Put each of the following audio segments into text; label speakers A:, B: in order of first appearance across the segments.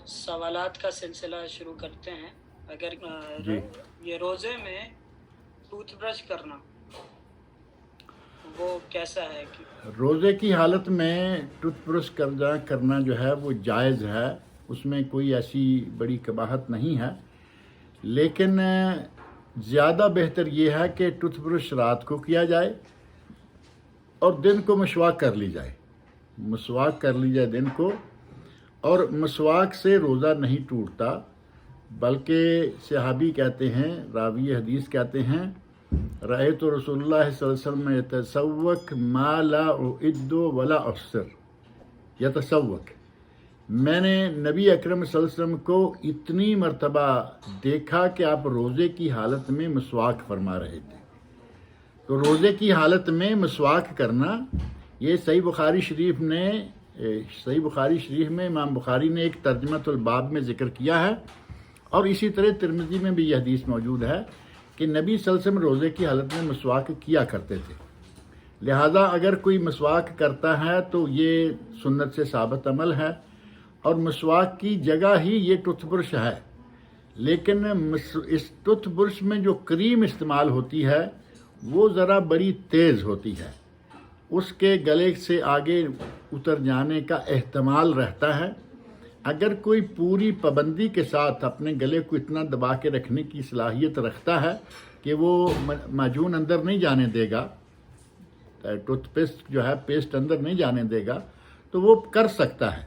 A: سوالات کا سلسلہ شروع کرتے ہیں. اگر
B: جی
A: یہ روزے میں ٹوتھ برش کرنا وہ کیسا ہے کہ
B: روزے کی حالت میں ٹوتھ برش کرنا جو ہے وہ جائز ہے، اس میں کوئی ایسی بڑی قباحت نہیں ہے، لیکن زیادہ بہتر یہ ہے کہ ٹوتھ برش رات کو کیا جائے اور دن کو مسواک کر لی جائے. مسواک کر لی جائے دن کو، اور مسواک سے روزہ نہیں ٹوٹتا، بلکہ صحابی کہتے ہیں، راوی حدیث کہتے ہیں، رأیت رسول اللہ صلی اللہ علیہ وسلم یتسوک ما لا اعد ولا احصر. یتسوک، میں نے نبی اکرم صلی اللہ علیہ وسلم کو اتنی مرتبہ دیکھا کہ آپ روزے کی حالت میں مسواک فرما رہے تھے. تو روزے کی حالت میں مسواک کرنا، یہ صحیح بخاری شریف میں امام بخاری نے ایک ترجمۃ الباب میں ذکر کیا ہے، اور اسی طرح ترمذی میں بھی یہ حدیث موجود ہے کہ نبی صلی اللہ علیہ وسلم روزے کی حالت میں مسواک کیا کرتے تھے. لہذا اگر کوئی مسواک کرتا ہے تو یہ سنت سے ثابت عمل ہے، اور مسواک کی جگہ ہی یہ ٹوتھ برش ہے. لیکن اس ٹوتھ برش میں جو کریم استعمال ہوتی ہے وہ ذرا بڑی تیز ہوتی ہے، اس کے گلے سے آگے اتر جانے کا احتمال رہتا ہے. اگر کوئی پوری پابندی کے ساتھ اپنے گلے کو اتنا دبا کے رکھنے کی صلاحیت رکھتا ہے کہ وہ معجون اندر نہیں جانے دے گا، ٹوتھ پیسٹ جو ہے پیسٹ اندر نہیں جانے دے گا، تو وہ کر سکتا ہے.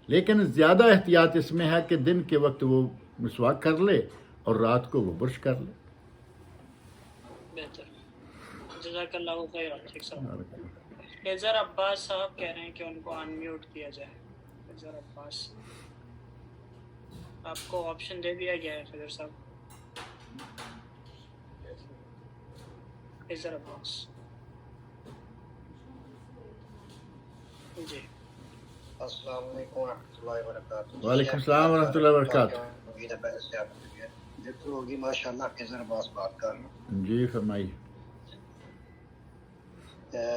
B: لیکن زیادہ احتیاط اس میں ہے کہ دن کے وقت وہ مسواک کر لے اور رات کو وہ برش کر لے.
A: بہتر. جزاک اللہ خیر. اظہر عباس صاحب کہہ رہے ہیں کہ ان کو ان میوٹ کیا جائے. اظہر عباس، آپ کو آپشن دے دیا گیا ہے خضر صاحب. اظہر عباس جی.
C: السلام علیکم ورحمۃ اللہ وبرکاتہ.
B: وعلیکم السلام ورحمۃ اللہ وبرکاتہ.
C: ذکر ہوگی ماشاء اللہ. اظہر عباس بات کر رہا ہوں.
B: جی فرمائیے.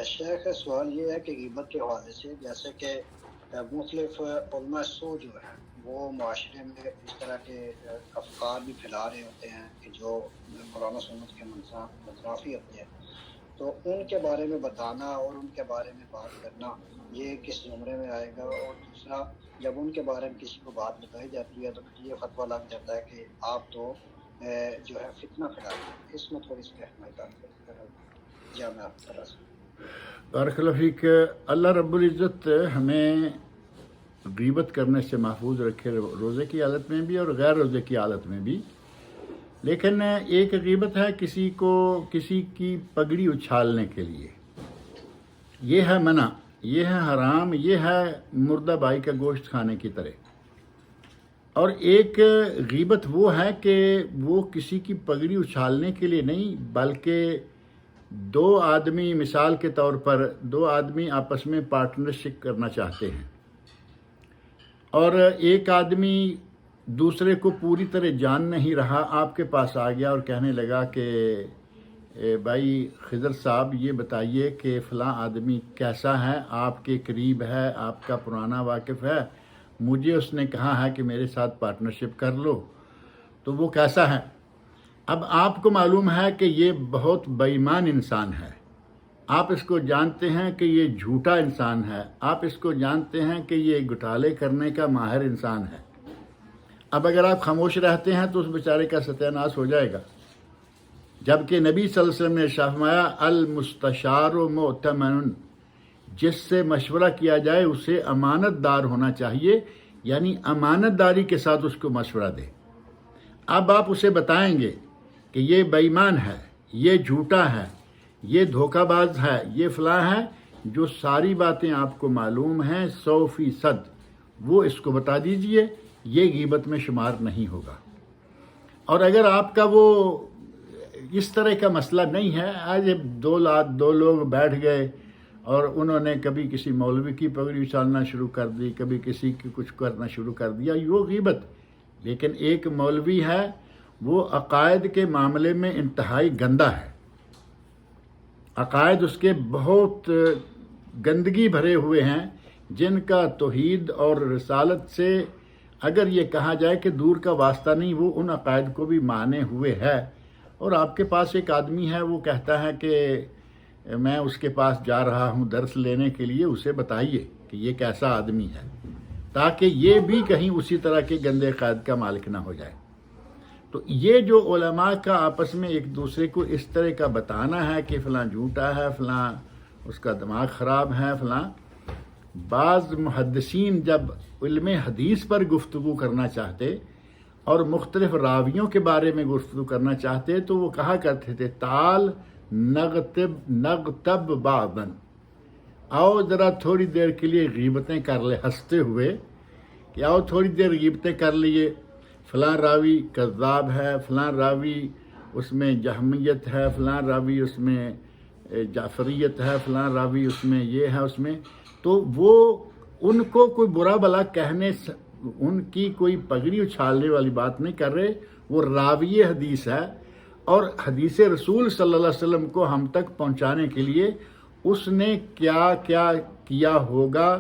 C: شیخ سوال یہ ہے کہ غیبت کے حوالے سے، جیسے کہ مختلف علماء سو جو ہیں وہ معاشرے میں اس طرح کے افکار بھی پھیلا رہے ہوتے ہیں کہ جو قرآن و سنت کے منافی ہوتے ہیں، تو ان کے بارے میں بتانا اور ان کے بارے میں بات کرنا یہ کس زمرے میں آئے گا؟ اور دوسرا، جب ان کے بارے میں کسی کو بات بتائی جاتی ہے تو یہ فتویٰ لگ جاتا ہے کہ آپ تو جو ہے فتنہ پھیلاتے ہیں. اس میں تھوڑی سی رہنمائی جامعہ طرح سے.
B: بارک اللہ فیک. اللہ رب العزت ہمیں غیبت کرنے سے محفوظ رکھے، روزے کی حالت میں بھی اور غیر روزے کی حالت میں بھی. لیکن ایک غیبت ہے کسی کی پگڑی اچھالنے کے لیے، یہ ہے منع، یہ ہے حرام، یہ ہے مردہ بائی کا گوشت کھانے کی طرح. اور ایک غیبت وہ ہے کہ وہ کسی کی پگڑی اچھالنے کے لیے نہیں، بلکہ دو آدمی، مثال کے طور پر دو آدمی آپس میں پارٹنرشپ کرنا چاہتے ہیں، اور ایک آدمی دوسرے کو پوری طرح جان نہیں رہا، آپ کے پاس آ گیا اور کہنے لگا کہ بھائی خضر صاحب یہ بتائیے کہ فلاں آدمی کیسا ہے، آپ کے قریب ہے، آپ کا پرانا واقف ہے، مجھے اس نے کہا ہے کہ میرے ساتھ پارٹنرشپ کر لو، تو وہ کیسا ہے؟ اب آپ کو معلوم ہے کہ یہ بہت بے ایمان انسان ہے، آپ اس کو جانتے ہیں کہ یہ جھوٹا انسان ہے، آپ اس کو جانتے ہیں کہ یہ گھوٹالے کرنے کا ماہر انسان ہے. اب اگر آپ خاموش رہتے ہیں تو اس بیچارے کا ستیہ ناش ہو جائے گا. جبکہ نبی صلی اللہ علیہ وسلم نے فرمایا المستشار مؤتمن، جس سے مشورہ کیا جائے اسے امانت دار ہونا چاہیے، یعنی امانت داری کے ساتھ اس کو مشورہ دے. اب آپ اسے بتائیں گے کہ یہ بے ایمان ہے، یہ جھوٹا ہے، یہ دھوکہ باز ہے، یہ فلاں ہے، جو ساری باتیں آپ کو معلوم ہیں 100%، وہ اس کو بتا دیجئے، یہ غیبت میں شمار نہیں ہوگا. اور اگر آپ کا وہ اس طرح کا مسئلہ نہیں ہے، آج دو لوگ بیٹھ گئے اور انہوں نے کبھی کسی مولوی کی پگڑی اچھالنا شروع کر دی، کبھی کسی کی کچھ کرنا شروع کر دیا، وہ غیبت. لیکن ایک مولوی ہے وہ عقائد کے معاملے میں انتہائی گندا ہے، عقائد اس کے بہت گندگی بھرے ہوئے ہیں، جن کا توحید اور رسالت سے اگر یہ کہا جائے کہ دور کا واسطہ نہیں، وہ ان عقائد کو بھی مانے ہوئے ہے، اور آپ کے پاس ایک آدمی ہے وہ کہتا ہے کہ میں اس کے پاس جا رہا ہوں درس لینے کے لیے، اسے بتائیے کہ یہ کیسا آدمی ہے، تاکہ یہ بھی کہیں اسی طرح کے گندے عقائد کا مالک نہ ہو جائے۔ تو یہ جو علماء کا آپس میں ایک دوسرے کو اس طرح کا بتانا ہے کہ فلاں جھوٹا ہے، فلاں اس کا دماغ خراب ہے، فلاں، بعض محدثین جب علم حدیث پر گفتگو کرنا چاہتے اور مختلف راویوں کے بارے میں گفتگو کرنا چاہتے تو وہ کہا کرتے تھے تعال نغتب بعضاً، آؤ ذرا تھوڑی دیر کے لیے غیبتیں کر لے، ہنستے ہوئے کہ آؤ تھوڑی دیر غیبتیں کر لیے، فلاں راوی کذاب ہے، فلاں راوی اس میں جہمیت ہے، فلاں راوی اس میں جعفریت ہے، فلاں راوی اس میں یہ ہے، اس میں، تو وہ ان کو کوئی برا بلا کہنے، ان کی کوئی پگڑی اچھالنے والی بات نہیں کر رہے، وہ راوی حدیث ہے، اور حدیث رسول صلی اللہ علیہ وسلم کو ہم تک پہنچانے کے لیے اس نے کیا کیا کیا ہوگا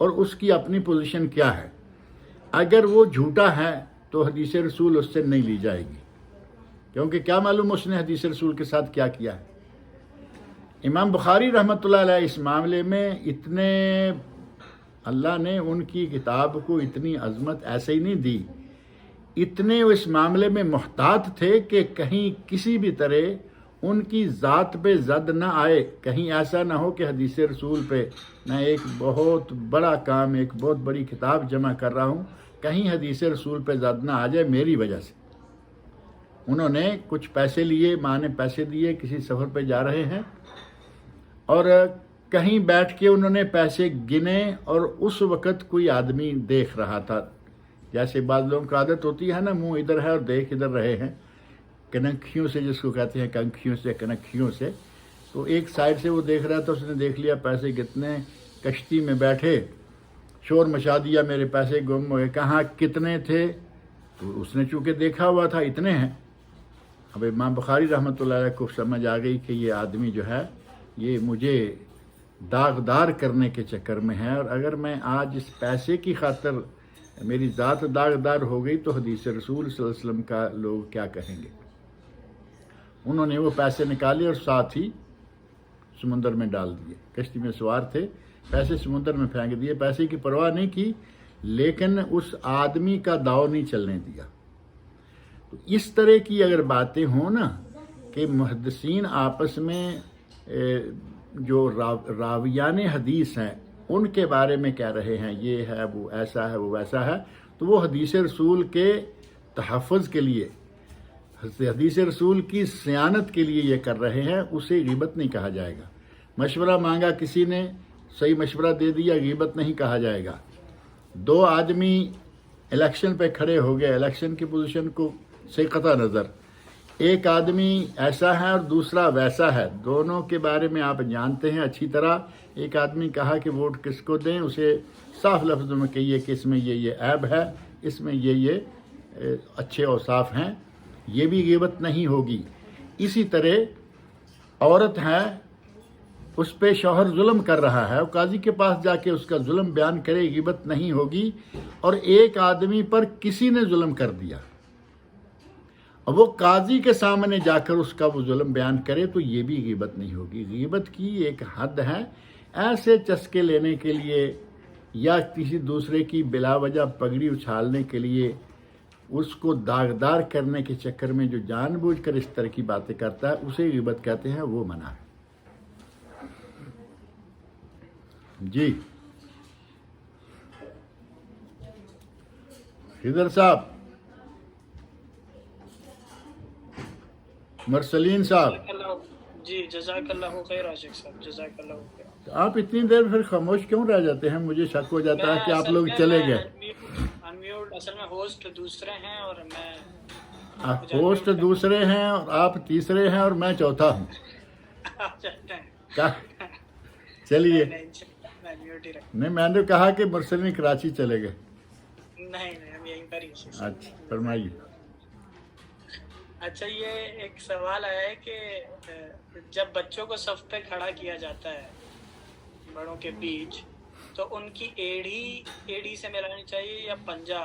B: اور اس کی اپنی پوزیشن کیا ہے۔ اگر وہ جھوٹا ہے تو حدیث رسول اس سے نہیں لی جائے گی، کیونکہ کیا معلوم اس نے حدیث رسول کے ساتھ کیا کیا ہے۔ امام بخاری رحمۃ اللہ علیہ اس معاملے میں اتنے، اللہ نے ان کی کتاب کو اتنی عظمت ایسے ہی نہیں دی، اتنے وہ اس معاملے میں محتاط تھے کہ کہیں کسی بھی طرح ان کی ذات پہ زد نہ آئے، کہیں ایسا نہ ہو کہ حدیث رسول پہ میں ایک بہت بڑا کام، ایک بہت بڑی کتاب جمع کر رہا ہوں، کہیں حدیث رسول پہ زد نہ آ جائے میری وجہ سے۔ انہوں نے کچھ پیسے لیے، ماں نے پیسے دیے، کسی سفر پہ جا رہے ہیں، اور کہیں بیٹھ کے انہوں نے پیسے گنے، اور اس وقت کوئی آدمی دیکھ رہا تھا، جیسے بعض لوگوں کی عادت ہوتی ہے نا، منہ ادھر ہے اور دیکھ ادھر رہے ہیں، کنکھیوں سے، جس کو کہتے ہیں کنکھیوں سے، کنکھیوں سے، تو ایک سائڈ سے وہ دیکھ رہا تھا، اس نے دیکھ لیا پیسے کتنے، کشتی میں بیٹھے، شور مچا دیا میرے پیسے گم ہوئے، کہاں کتنے تھے، تو اس نے چونکہ دیکھا ہوا تھا اتنے ہیں۔ اب امام بخاری رحمۃ اللہ علیہ کو سمجھ آ گئی کہ یہ آدمی جو ہے یہ مجھے داغدار کرنے کے چکر میں ہے، اور اگر میں آج اس پیسے کی خاطر میری ذات داغدار ہو گئی تو حدیث رسول صلی اللہ علیہ وسلم کا لوگ کیا کہیں گے۔ انہوں نے وہ پیسے نکالے اور ساتھ ہی سمندر میں ڈال دیے، کشتی میں سوار تھے، پیسے سمندر میں پھینک دیے، پیسے کی پرواہ نہیں کی، لیکن اس آدمی کا داؤ نہیں چلنے دیا۔ تو اس طرح کی اگر باتیں ہوں نا کہ محدثین آپس میں جو راویان حدیث ہیں ان کے بارے میں کہہ رہے ہیں یہ ہے، وہ ایسا ہے، وہ ویسا ہے، تو وہ حدیث رسول کے تحفظ کے لیے، حدیث رسول کی صیانت کے لیے یہ کر رہے ہیں، اسے غیبت نہیں کہا جائے گا۔ مشورہ مانگا کسی نے، صحیح مشورہ دے دیا، غیبت نہیں کہا جائے گا۔ دو آدمی الیکشن پہ کھڑے ہو گئے، الیکشن کی پوزیشن کو سے قطع نظر، ایک آدمی ایسا ہے اور دوسرا ویسا ہے، دونوں کے بارے میں آپ جانتے ہیں اچھی طرح، ایک آدمی کہا کہ ووٹ کس کو دیں، اسے صاف لفظوں میں کہیے کہ اس میں یہ عیب ہے، اس میں یہ اچھے اوصاف ہیں، یہ بھی غیبت نہیں ہوگی۔ اسی طرح عورت ہے، اس پہ شوہر ظلم کر رہا ہے، قاضی کے پاس جا کے اس کا ظلم بیان کرے، غیبت نہیں ہوگی۔ اور ایک آدمی پر کسی نے ظلم کر دیا، اب وہ قاضی کے سامنے جا کر اس کا وہ ظلم بیان کرے تو یہ بھی غیبت نہیں ہوگی۔ غیبت کی ایک حد ہے، ایسے چسکے لینے کے لیے یا کسی دوسرے کی بلا وجہ پگڑی اچھالنے کے لیے، اس کو داغدار کرنے کے چکر میں جو جان بوجھ کر اس طرح کی باتیں کرتا ہے اسے غیبت کہتے ہیں، وہ منع ہے۔ جی خضر صاحب، مرسلین صاحب،
A: جی جزاک اللہ خیر عاشق صاحب، جزاک اللہ خیر۔
B: آپ اتنی دیر پھر خاموش کیوں رہ جاتے ہیں؟ مجھے شک ہو جاتا ہے کہ آپ لوگ چلے گئے۔
A: انمیوٹ، اصل میں ہوسٹ دوسرے ہیں اور میں
B: ہوسٹ دوسرے ہیں اور آپ تیسرے ہیں اور میں چوتھا ہوں۔ چلیے، نہیں میں نے کہا کہ مرسلین کراچی چلے گئے۔
A: نہیں ہم یہیں پر ہی۔
B: اچھا فرمائیے۔
A: اچھا، یہ ایک سوال آیا ہے کہ جب بچوں کو صف پہ کھڑا کیا جاتا ہے بڑوں کے بیچ، تو ان کی ایڑی سے ملانی چاہیے یا پنجہ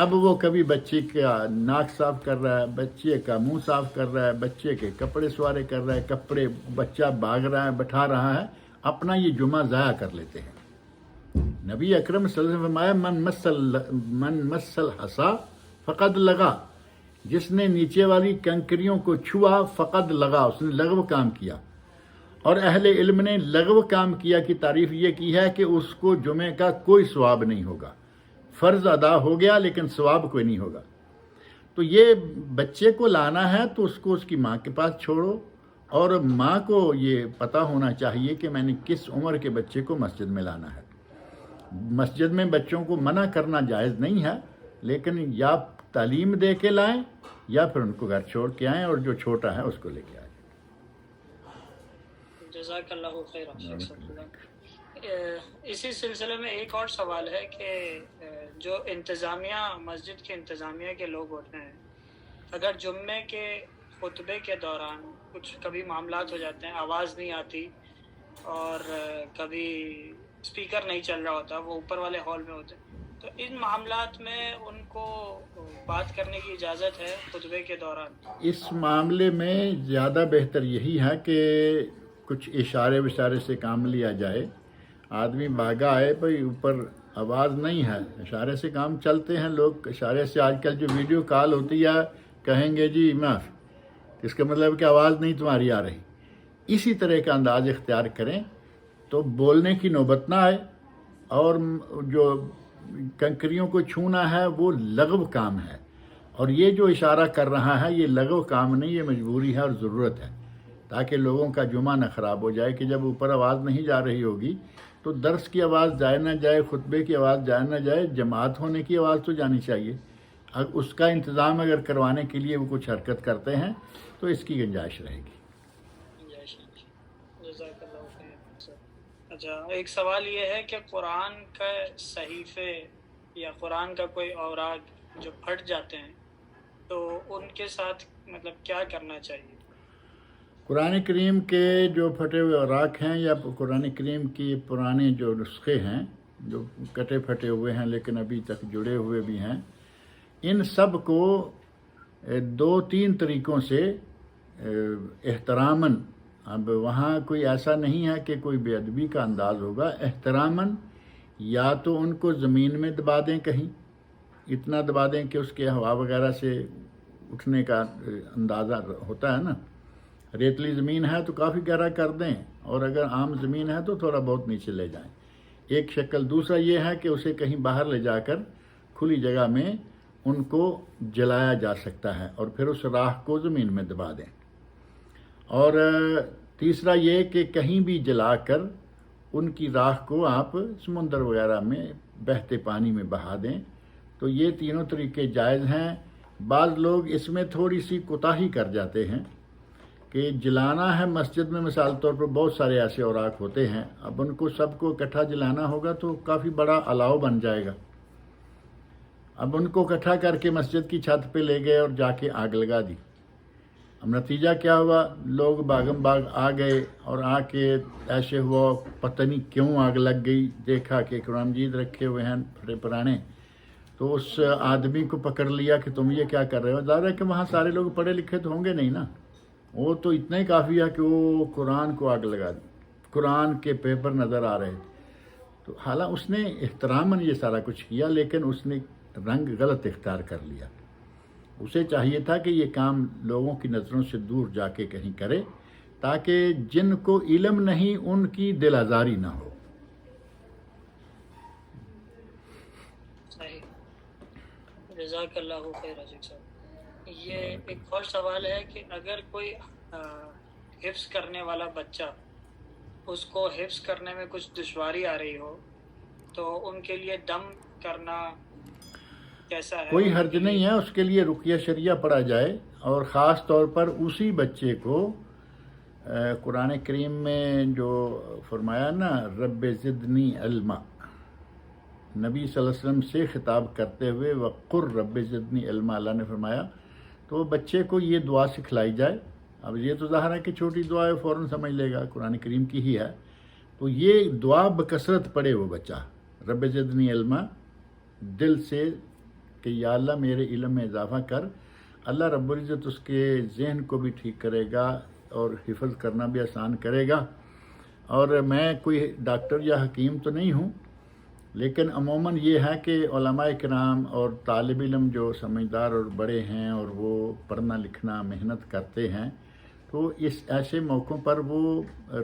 B: اب وہ کبھی بچے کا ناک صاف کر رہا ہے، بچے کا منہ صاف کر رہا ہے، بچے کے کپڑے سوارے کر رہا ہے، کپڑے بچہ بھاگ رہا ہے، بٹھا رہا ہے، اپنا یہ جمعہ ضائع کر لیتے ہیں۔ نبی اکرم صلی اللہ علیہ وسلم نے فرمایا من مسل حسا فقد لگا، جس نے نیچے والی کنکریوں کو چھوا فقد لگا، اس نے لغو کام کیا۔ اور اہل علم نے لغو کام کیا کی تعریف یہ کی ہے کہ اس کو جمعے کا کوئی ثواب نہیں ہوگا، فرض ادا ہو گیا لیکن ثواب کوئی نہیں ہوگا۔ تو یہ بچے کو لانا ہے تو اس کو اس کی ماں کے پاس چھوڑو، اور ماں کو یہ پتہ ہونا چاہیے کہ میں نے کس عمر کے بچے کو مسجد میں لانا ہے۔ مسجد میں بچوں کو منع کرنا جائز نہیں ہے، لیکن یا تعلیم دے کے لائیں یا پھر ان کو گھر چھوڑ کے آئیں، اور جو چھوٹا ہے اس کو لے کے آئیں۔
A: جزاک اللہ خیر۔ اسی سلسلے میں ایک اور سوال ہے کہ جو انتظامیہ، مسجد کے انتظامیہ کے لوگ ہوتے ہیں، اگر جمعے کے خطبے کے دوران کچھ کبھی معاملات ہو جاتے ہیں، آواز نہیں آتی اور کبھی اسپیکر نہیں چل رہا ہوتا، وہ اوپر والے ہال میں ہوتے ہیں، تو ان معاملات میں ان کو بات کرنے کی اجازت ہے خطبے کے دوران؟
B: اس معاملے میں زیادہ بہتر یہی ہے کہ کچھ اشارے وشارے سے کام لیا جائے۔ آدمی بھاگا آئے بھائی اوپر آواز نہیں ہے، اشارے سے کام چلتے ہیں لوگ۔ اشارے سے آج کل جو ویڈیو کال ہوتی ہے، کہیں گے جی معاف، اس کا مطلب کہ آواز نہیں تمہاری آ رہی۔ اسی طرح کا انداز اختیار کریں تو بولنے کی نوبت نہ آئے، اور جو کنکریوں کو چھونا ہے وہ لغو کام ہے، اور یہ جو اشارہ کر رہا ہے یہ لغو کام نہیں، یہ مجبوری ہے اور ضرورت ہے، تاکہ لوگوں کا جمعہ نہ خراب ہو جائے کہ جب اوپر آواز نہیں جا رہی ہوگی تو درس کی آواز جائے نہ جائے، خطبے کی آواز جائے نہ جائے، جماعت ہونے کی آواز تو جانی چاہیے۔ اس کا انتظام اگر کروانے کے لیے وہ کچھ حرکت کرتے ہیں تو اس کی گنجائش رہے گی۔
A: جزاک اللہ خیر۔ اچھا، ایک سوال یہ ہے کہ قرآن کا صحیفے یا قرآن کا کوئی اوراق جو پھٹ جاتے ہیں تو ان کے ساتھ مطلب کیا کرنا چاہیے؟
B: قرآن کریم کے جو پھٹے ہوئے اوراق ہیں یا قرآن کریم کی پرانے جو نسخے ہیں جو کٹے پھٹے ہوئے ہیں لیکن ابھی تک جڑے ہوئے بھی ہیں، ان سب کو 2-3 طریقوں سے احتراماً، اب وہاں کوئی ایسا نہیں ہے کہ کوئی بے ادبی کا انداز ہوگا، احتراماً یا تو ان کو زمین میں دبا دیں، کہیں اتنا دبا دیں کہ اس کے ہوا وغیرہ سے اٹھنے کا اندازہ ہوتا ہے نا، ریتلی زمین ہے تو کافی گہرا کر دیں، اور اگر عام زمین ہے تو تھوڑا بہت نیچے لے جائیں، ایک شکل۔ دوسرا یہ ہے کہ اسے کہیں باہر لے جا کر کھلی جگہ میں ان کو جلایا جا سکتا ہے، اور پھر اس راکھ کو زمین میں دبا دیں۔ اور تیسرا یہ کہ کہیں بھی جلا کر ان کی راکھ کو آپ سمندر وغیرہ میں بہتے پانی میں بہا دیں۔ تو یہ تینوں طریقے جائز ہیں۔ بعض لوگ اس میں تھوڑی سی کوتاہی کر جاتے ہیں کہ جلانا ہے مسجد میں، مثال طور پر بہت سارے ایسے اوراق ہوتے ہیں، اب ان کو سب کو اکٹھا جلانا ہوگا تو کافی بڑا الاؤ بن جائے گا۔ اب ان کو اکٹھا کر کے مسجد کی چھت پہ لے گئے اور جا کے آگ لگا دی۔ اب نتیجہ کیا ہوا، لوگ باغم باغ آ گئے اور آ کے ایسے ہوا پتہ نہیں کیوں آگ لگ گئی، دیکھا کہ قرآن مجید رکھے ہوئے ہیں بڑے پرانے، تو اس آدمی کو پکڑ لیا کہ تم یہ کیا کر رہے ہو۔ ظاہر ہے کہ وہاں سارے لوگ پڑھے لکھے تو ہوں گے نہیں نا، وہ تو اتنا ہی کافی ہے کہ وہ قرآن کو آگ لگا دی، قرآن کے پیپر نظر آ رہے تھے۔ تو حالانکہ اس نے احتراماً یہ سارا کچھ کیا، لیکن اس نے رنگ غلط اختیار کر لیا۔ اسے چاہیے تھا کہ یہ کام لوگوں کی نظروں سے دور جا کے کہیں کرے، تاکہ جن کو علم نہیں ان کی دل آزاری نہ ہو۔
A: صحیح، جزاک اللہ خیر عزیز صاحب۔ یہ ایک اور سوال ہے کہ اگر کوئی حفظ کرنے والا بچہ، اس کو حفظ کرنے میں کچھ دشواری آ رہی ہو تو ان کے لیے دم کرنا کیسا ہے؟
B: کوئی حرج نہیں ہے، اس کے لیے رقیہ شریعہ پڑھا جائے، اور خاص طور پر اسی بچے کو قرآن کریم میں جو فرمایا نا رب زدنی علما، نبی صلی اللہ علیہ وسلم سے خطاب کرتے ہوئے وقر رب زدنی علما اللہ نے فرمایا، تو بچے کو یہ دعا سکھلائی جائے۔ اب یہ تو ظاہر ہے کہ چھوٹی دعا ہے، فوراً سمجھ لے گا، قرآن کریم کی ہی ہے، تو یہ دعا بکثرت پڑھے وہ بچہ، رب زدنی علما، دل سے کہ یا اللہ میرے علم میں اضافہ کر. اللہ رب العزت اس کے ذہن کو بھی ٹھیک کرے گا اور حفظ کرنا بھی آسان کرے گا. اور میں کوئی ڈاکٹر یا حکیم تو نہیں ہوں، لیکن عموماً یہ ہے کہ علماء کرام اور طالب علم جو سمجھدار اور بڑے ہیں اور وہ پڑھنا لکھنا محنت کرتے ہیں، تو اس ایسے موقعوں پر وہ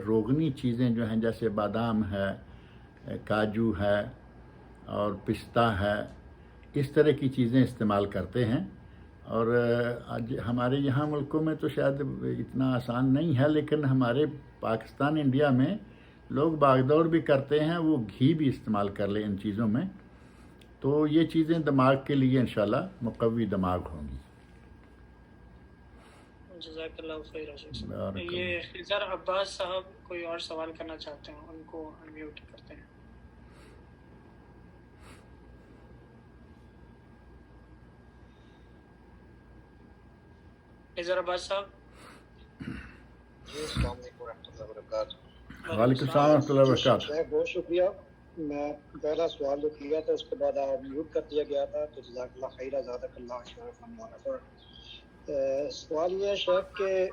B: روغنی چیزیں جو ہیں جیسے بادام ہے، کاجو ہے اور پستہ ہے، اس طرح کی چیزیں استعمال کرتے ہیں. اور آج ہمارے یہاں ملکوں میں تو شاید اتنا آسان نہیں ہے، لیکن ہمارے پاکستان انڈیا میں لوگ باغ دور بھی کرتے ہیں، وہ گھی بھی استعمال کر لیں ان چیزوں میں. تو یہ چیزیں دماغ کے لیے انشاءاللہ مقوی دماغ ہوں گی.
A: جزاک اللہ خیر عاشق صاحب.
B: بارک اللہ.
A: یہ خضر عباس صاحب کوئی اور سوال کرنا چاہتے ہیں، ان کو انمیوٹ کرتے ہیں. خضر عباس صاحب.
C: جی السلام علیکم ورحمۃ اللہ وبرکاتہ.
B: وعلیکم السلام ورحمۃ اللہ وبرکاتہ.
C: شیخ بہت شکریہ. میں پہلا سوال جو کیا تھا اس کے بعد آپ میوٹ کر دیا گیا تھا، تو جزاک اللہ خیر، جزاک اللہ شرف. سوال یہ ہے شیخ کہ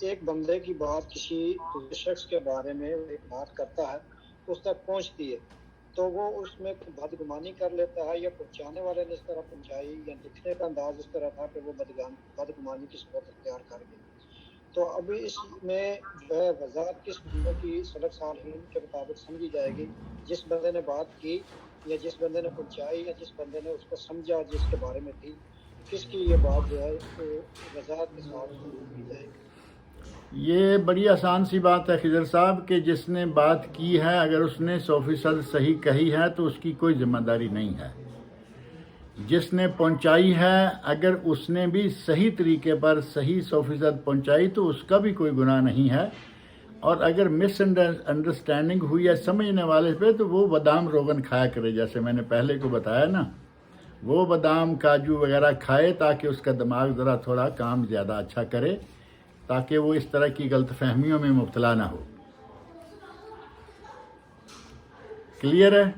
C: ایک بندے کی بات کسی دوسرے شخص کے بارے میں ایک بات کرتا ہے، اس تک پہنچتی ہے، تو وہ اس میں بدگمانی کر لیتا ہے، یا پہنچانے والے نے اس طرح پہنچائی، یا لکھنے کا انداز اس طرح تھا کہ وہ بدگمانی کی صورت اختیار کر گئی. تو ابھی اس میں جو ہے وضاحت کس بندے کی سلف صالحین کے مطابق سمجھی جائے گی؟ جس بندے نے بات کی، یا جس بندے نے پہنچائی، یا جس بندے نے اس کو سمجھا جس کے بارے میں تھی، کس کی یہ بات جو ہے وضاحت کے ساتھ کی جائے گی؟
B: یہ بڑی آسان سی بات ہے خضر صاحب کہ جس نے بات کی ہے اگر اس نے 100% صحیح کہی ہے تو اس کی کوئی ذمہ داری نہیں ہے. جس نے پہنچائی ہے اگر اس نے بھی صحیح طریقے پر صحیح 100% پہنچائی تو اس کا بھی کوئی گناہ نہیں ہے. اور اگر مس انڈرسٹینڈنگ ہوئی ہے سمجھنے والے پہ تو وہ بادام روغن کھایا کرے، جیسے میں نے پہلے کو بتایا نا، وہ بادام کاجو وغیرہ کھائے تاکہ اس کا دماغ ذرا تھوڑا کام زیادہ اچھا کرے، تاکہ وہ اس طرح کی غلط فہمیوں میں مبتلا نہ ہو. کلیئر ہے؟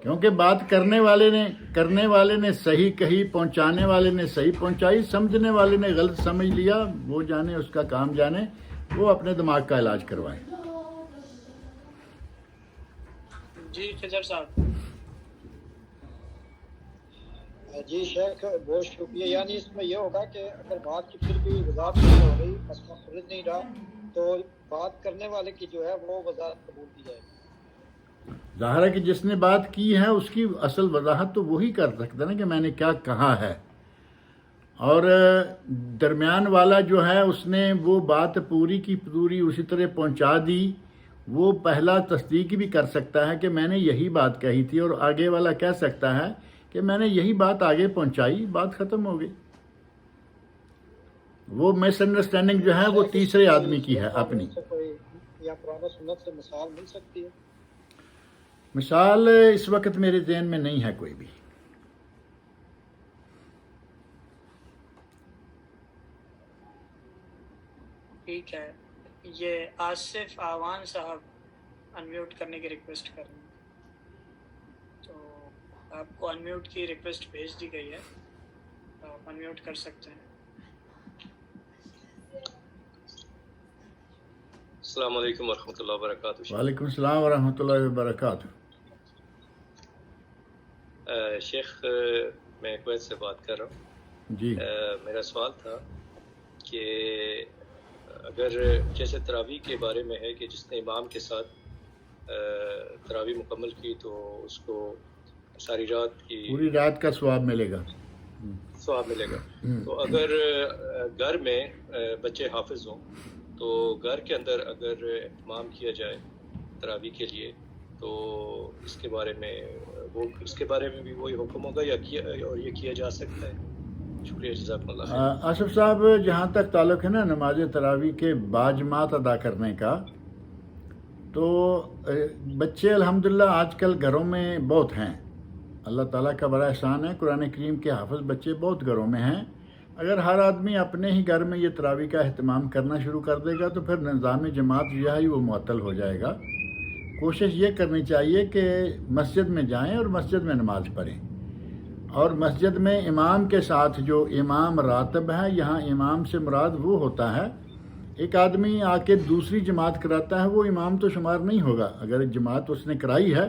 B: کیونکہ بات کرنے والے نے صحیح کہی، پہنچانے والے نے صحیح پہنچائی، سمجھنے والے نے غلط سمجھ لیا، وہ جانے اس کا کام جانے، وہ اپنے دماغ کا علاج کروائیں.
A: جی خضر صاحب.
C: جی شیخ بہت شکریہ. یعنی اس میں یہ ہوگا کہ اگر بات کی پھر بھی وضاحت نہیں ہو رہی، مسئلہ خرید نہیں رہا، تو بات کرنے والے کی جو ہے وہ وضاحت قبول کی جائے گی.
B: ظاہر ہے کہ جس نے بات کی ہے اس کی اصل وضاحت تو وہی کر سکتا نا کہ میں نے کیا کہا ہے. اور درمیان والا جو ہے اس نے وہ بات پوری کی پوری اسی طرح پہنچا دی، وہ پہلا تصدیق بھی کر سکتا ہے کہ میں نے یہی بات کہی تھی، اور آگے والا کہہ سکتا ہے کہ میں نے یہی بات آگے پہنچائی، بات ختم ہو گئی. وہ مس انڈرسٹینڈنگ جو ہے وہ تیسرے آدمی کی ہے اپنی.
C: یا قرآن و سنت سے مثال مل سکتی ہے؟
B: مثال اس وقت میرے ذہن میں نہیں ہے کوئی بھی.
A: ٹھیک ہے. یہ آصف آوان صاحب انمیوٹ کرنے کی ریکویسٹ کر رہے ہیں، تو آپ کو انمیوٹ کی ریکویسٹ بھیج دی گئی ہے، آپ انمیوٹ کر سکتے ہیں.
D: السلام علیکم ورحمۃ اللہ وبرکاتہ.
B: وعلیکم السلام ورحمۃ اللہ وبرکاتہ.
D: شیخ میں کویت سے بات کر رہا ہوں.
B: جی
D: میرا سوال تھا کہ اگر جیسے تراویح کے بارے میں ہے کہ جس نے امام کے ساتھ تراویح مکمل کی تو اس کو ساری رات کی
B: پوری رات کا ثواب ملے گا.
D: تو اگر گھر میں بچے حافظ ہوں تو گھر کے اندر اگر اہتمام کیا جائے تراویح کے لیے تو اس کے بارے میں بھی وہی حکم ہوگا اور یہ کیا جا سکتا ہے؟ شکریہ، جزاک اللہ خیر.
B: آصف صاحب جہاں تک تعلق ہے نا نماز تراویح کے باجماعت ادا کرنے کا، تو بچے الحمدللہ آج کل گھروں میں بہت ہیں. اللہ تعالیٰ کا بڑا احسان ہے، قرآن کریم کے حافظ بچے بہت گھروں میں ہیں. اگر ہر آدمی اپنے ہی گھر میں یہ تراویح کا اہتمام کرنا شروع کر دے گا تو پھر نظام جماعت جو ہے وہ معطل ہو جائے گا. کوشش یہ کرنی چاہیے کہ مسجد میں جائیں اور مسجد میں نماز پڑھیں، اور مسجد میں امام کے ساتھ جو امام راتب ہے، یہاں امام سے مراد وہ ہوتا ہے ایک آدمی آ کے دوسری جماعت کراتا ہے، وہ امام تو شمار نہیں ہوگا۔ اگر جماعت اس نے کرائی ہے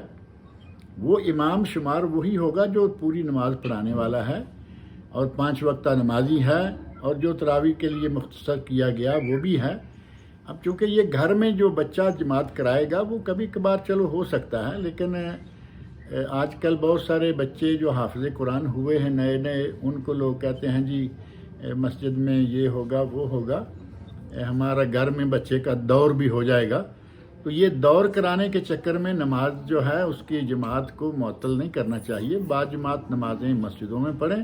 B: وہ امام شمار وہی ہوگا جو پوری نماز پڑھانے والا ہے اور 5 وقتہ نمازی ہے، اور جو تراویح کے لیے مختصر کیا گیا وہ بھی ہے۔ اب چونکہ یہ گھر میں جو بچہ جماعت کرائے گا وہ کبھی کبھار چلو ہو سکتا ہے، لیکن آج کل بہت سارے بچے جو حافظ قرآن ہوئے ہیں نئے نئے، ان کو لوگ کہتے ہیں جی مسجد میں یہ ہوگا وہ ہوگا، ہمارا گھر میں بچے کا دور بھی ہو جائے گا، تو یہ دور کرانے کے چکر میں نماز جو ہے اس کی جماعت کو معطل نہیں کرنا چاہیے۔ باجماعت نمازیں مسجدوں میں پڑھیں،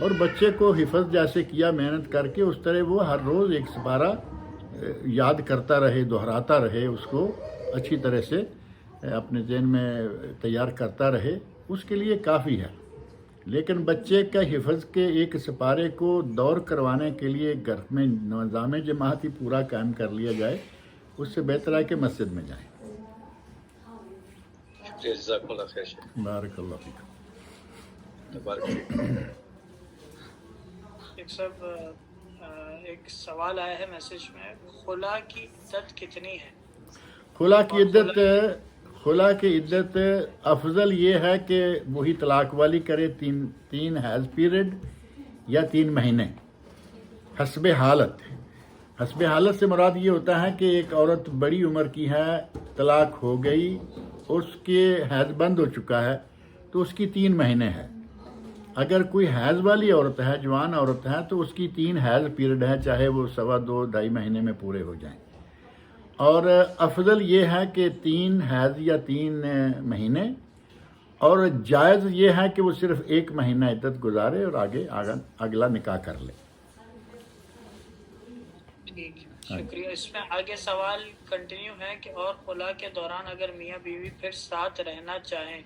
B: اور بچے کو حفظ جیسے کیا محنت کر کے اس طرح وہ ہر روز ایک سپارہ یاد کرتا رہے، دہراتا رہے، اس کو اچھی طرح سے اپنے ذہن میں تیار کرتا رہے، اس کے لیے کافی ہے۔ لیکن بچے کا حفظ کے ایک سپارے کو دور کروانے کے لیے گھر میں نظام جماعت ہی پورا قائم کر لیا جائے، اس سے بہتر ہے کہ مسجد میں جائیں۔
D: جزاک اللہ خیر شیخ،
B: بارک اللہ فیکم۔
D: بارک فیک۔
A: ایک صاحب ایک سوال آیا ہے میسج میں، خلا کی عدت کتنی ہے؟
B: خلا کی عدت افضل یہ ہے کہ وہی طلاق والی کرے، تین حیض پیریڈ یا 3 مہینے حسب حالت۔ حسب حالت سے مراد یہ ہوتا ہے کہ ایک عورت بڑی عمر کی ہے، طلاق ہو گئی، اس کے حیض بند ہو چکا ہے تو اس کی 3 مہینے ہے۔ اگر کوئی حیض والی عورت ہے، جوان عورت ہے، تو اس کی 3 حیض پیریڈ ہے، چاہے وہ 2.25 2.5 مہینے میں پورے ہو جائیں۔ اور افضل یہ ہے کہ 3 حیض یا 3 مہینے، اور جائز یہ ہے کہ وہ صرف 1 مہینہ عدت گزارے اور اگلا نکاح کر لے۔
A: ٹھیک، شکریہ۔ اس میں آگے سوال کنٹینیو ہے کہ اور خلا کے دوران اگر میاں بیوی پھر ساتھ رہنا چاہیں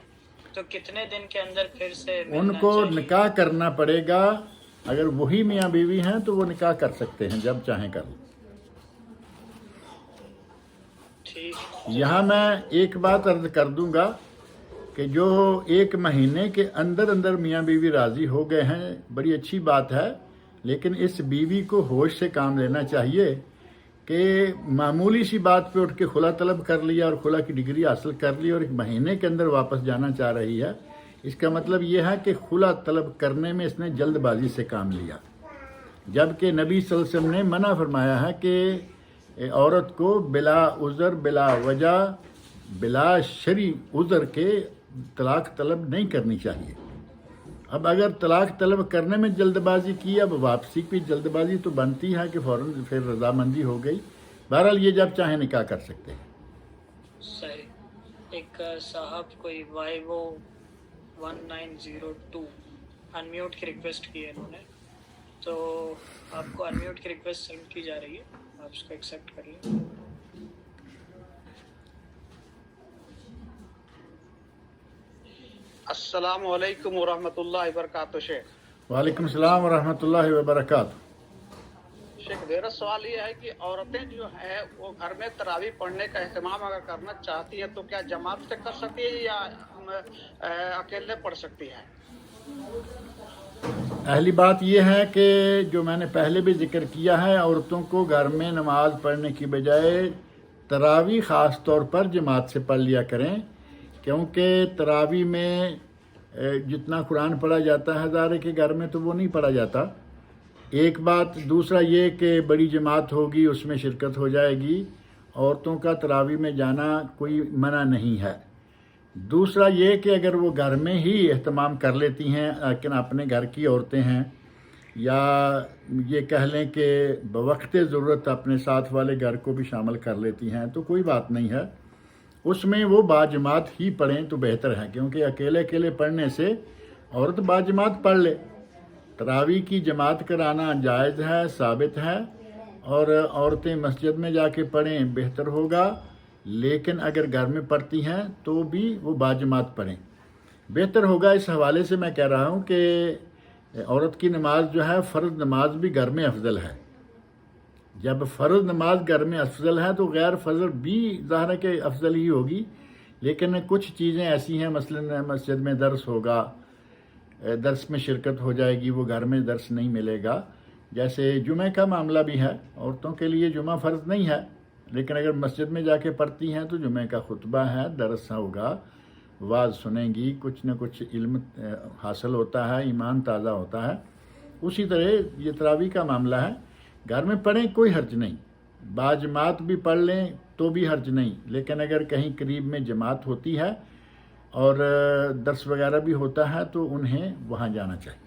A: تو کتنے دن کے اندر پھر سے
B: ان
A: ملنا
B: کو
A: چاہیے؟
B: نکاح کرنا پڑے گا۔ اگر وہی میاں بیوی ہیں تو وہ نکاح کر سکتے ہیں، جب چاہیں کر لیں۔
A: ٹھیک،
B: یہاں میں ایک بات عرض کر دوں گا کہ جو 1 مہینے کے اندر میاں بیوی راضی ہو گئے ہیں، بڑی اچھی بات ہے، لیکن اس بیوی کو ہوش سے کام لینا چاہیے کہ معمولی سی بات پہ اٹھ کے خلا طلب کر لیا اور خلا کی ڈگری حاصل کر لی اور 1 مہینے کے اندر واپس جانا چاہ رہی ہے، اس کا مطلب یہ ہے کہ خلا طلب کرنے میں اس نے جلد بازی سے کام لیا، جبکہ نبی صلی اللہ علیہ وسلم نے منع فرمایا ہے کہ عورت کو بلا عذر، بلا وجہ، بلا شرعی عذر کے طلاق طلب نہیں کرنی چاہیے۔ اب اگر طلاق طلب کرنے میں جلد بازی کی، اب واپسی کی جلد بازی تو بنتی ہے کہ فوراً پھر رضامندی ہو گئی۔ بہرحال یہ جب چاہیں نکاح کر سکتے ہیں۔
A: صحیح۔ ایک صاحب کوئی وائیو 1902 انمیوٹ کی ریکویسٹ کی ہے انہوں نے، تو آپ کو انمیوٹ کی ریکویسٹ سینڈ کی جا رہی ہے، آپ اس کو ایکسیپٹ کر لیں۔
E: السلام علیکم ورحمۃ اللہ وبرکاتہ شیخ۔
B: وعلیکم السلام ورحمۃ اللہ وبرکاتہ۔
E: شیخ میرا سوال یہ ہے کہ عورتیں جو ہیں وہ گھر میں تراویح پڑھنے کا اہتمام اگر کرنا چاہتی ہیں تو کیا جماعت سے کر سکتی ہے یا اکیلے پڑھ سکتی ہیں؟
B: پہلی بات یہ ہے کہ جو میں نے پہلے بھی ذکر کیا ہے، عورتوں کو گھر میں نماز پڑھنے کی بجائے تراویح خاص طور پر جماعت سے پڑھ لیا کریں، کیونکہ تراویح میں جتنا قرآن پڑھا جاتا ہے ظاہر ہے کہ گھر میں تو وہ نہیں پڑھا جاتا، ایک بات۔ دوسرا یہ کہ بڑی جماعت ہوگی، اس میں شرکت ہو جائے گی، عورتوں کا تراویح میں جانا کوئی منع نہیں ہے۔ دوسرا یہ کہ اگر وہ گھر میں ہی اہتمام کر لیتی ہیں، لیکن اپنے گھر کی عورتیں ہیں، یا یہ کہہ لیں کہ بوقت ضرورت اپنے ساتھ والے گھر کو بھی شامل کر لیتی ہیں، تو کوئی بات نہیں ہے، اس میں وہ باجماعت ہی پڑھیں تو بہتر ہے، کیونکہ اکیلے پڑھنے سے عورت باجماعت پڑھ لے۔ تراویح کی جماعت کرانا جائز ہے، ثابت ہے، اور عورتیں مسجد میں جا کے پڑھیں بہتر ہوگا، لیکن اگر گھر میں پڑھتی ہیں تو بھی وہ باجماعت پڑھیں بہتر ہوگا۔ اس حوالے سے میں کہہ رہا ہوں کہ عورت کی نماز جو ہے، فرض نماز بھی گھر میں افضل ہے، جب فرض نماز گھر میں افضل ہے تو غیر فرض بھی ظاہر ہے کہ افضل ہی ہوگی، لیکن کچھ چیزیں ایسی ہیں، مثلا مسجد میں درس ہوگا، درس میں شرکت ہو جائے گی، وہ گھر میں درس نہیں ملے گا. جیسے جمعہ کا معاملہ بھی ہے، عورتوں کے لیے جمعہ فرض نہیں ہے، لیکن اگر مسجد میں جا کے پڑھتی ہیں تو جمعہ کا خطبہ ہے، درس ہوگا، واز سنیں گی، کچھ نہ کچھ علم حاصل ہوتا ہے، ایمان تازہ ہوتا ہے. اسی طرح یہ تراویح کا معاملہ ہے، گھر میں پڑھیں کوئی حرج نہیں، باجماعت بھی پڑھ لیں تو بھی حرج نہیں، لیکن اگر کہیں قریب میں جماعت ہوتی ہے اور درس وغیرہ بھی ہوتا ہے تو انہیں وہاں جانا چاہیے.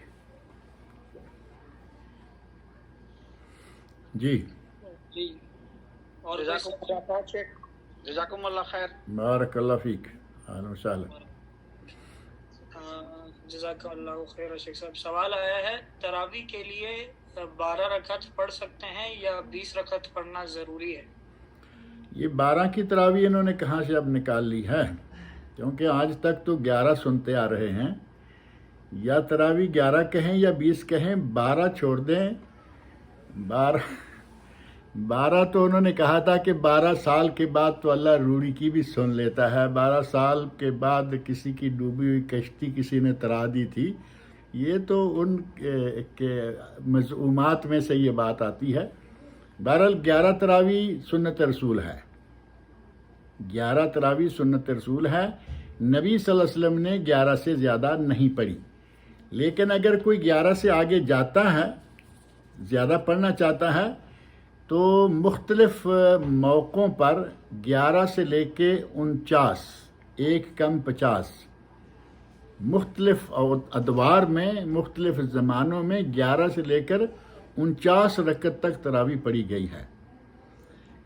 B: جی
A: جی. اور
E: جزاکم اللہ خیر.
B: بارک اللہ فیک. اہلا وسہلا.
A: جزاک اللہ خیر. شیخ صاحب سوال آیا ہے، تراویح کے لیے 12 رکعت پڑھ سکتے ہیں یا 20 رکعت پڑھنا ضروری ہے؟
B: یہ 12 کی تراویح انہوں نے کہاں سے اب نکال لی ہے، کیونکہ آج تک تو 11 سنتے آ رہے ہیں. یا تراویح 11 کہیں یا 20 کہیں، 12 چھوڑ دیں. 12 تو انہوں نے کہا تھا کہ 12 سال کے بعد تو اللہ روڑی کی بھی سن لیتا ہے. 12 سال کے بعد کسی کی ڈوبی ہوئی کشتی کسی نے ترا دی تھی. یہ تو ان کے مضمومات میں سے یہ بات آتی ہے. بہرحال 11 تراویح سنت رسول ہے، 11 تراویح سنت رسول ہے. نبی صلی اللہ علیہ وسلم نے 11 سے زیادہ نہیں پڑھی، لیکن اگر کوئی 11 سے آگے جاتا ہے، زیادہ پڑھنا چاہتا ہے، تو مختلف موقعوں پر 11 سے لے کے 49، ایک کم 50، مختلف ادوار میں مختلف زمانوں میں 11 سے لے کر 49 رکعت تک تراویح پڑھی گئی ہے.